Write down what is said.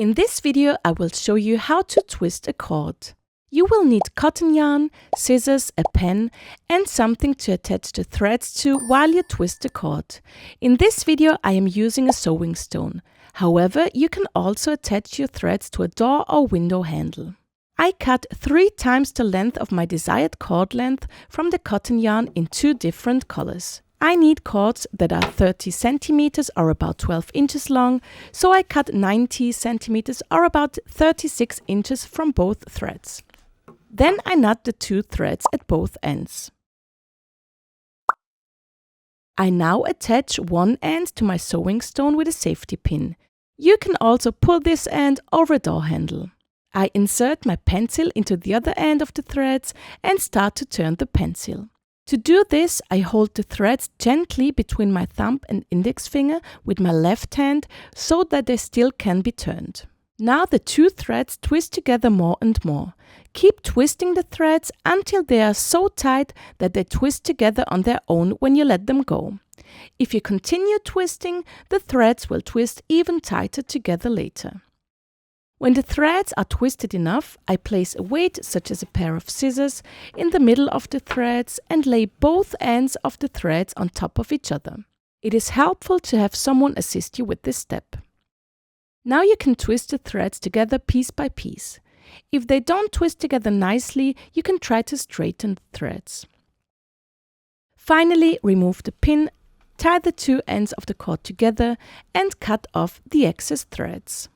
In this video, I will show you how to twist a cord. You will need cotton yarn, scissors, a pen, and something to attach the threads to while you twist the cord. In this video, I am using a sewing stone. However, you can also attach your threads to a door or window handle. I cut 3 times the length of my desired cord length from the cotton yarn in 2 different colors. I need cords that are 30 centimeters or about 12 inches long, so I cut 90 centimeters or about 36 inches from both threads. Then I knot the 2 threads at both ends. I now attach one end to my sewing stone with a safety pin. You can also pull this end over a door handle. I insert my pencil into the other end of the threads and start to turn the pencil. To do this, I hold the threads gently between my thumb and index finger with my left hand so that they still can be turned. Now the 2 threads twist together more and more. Keep twisting the threads until they are so tight that they twist together on their own when you let them go. If you continue twisting, the threads will twist even tighter together later. When the threads are twisted enough, I place a weight, such as a pair of scissors, in the middle of the threads and lay both ends of the threads on top of each other. It is helpful to have someone assist you with this step. Now you can twist the threads together piece by piece. If they don't twist together nicely, you can try to straighten the threads. Finally, remove the pin, tie the 2 ends of the cord together and cut off the excess threads.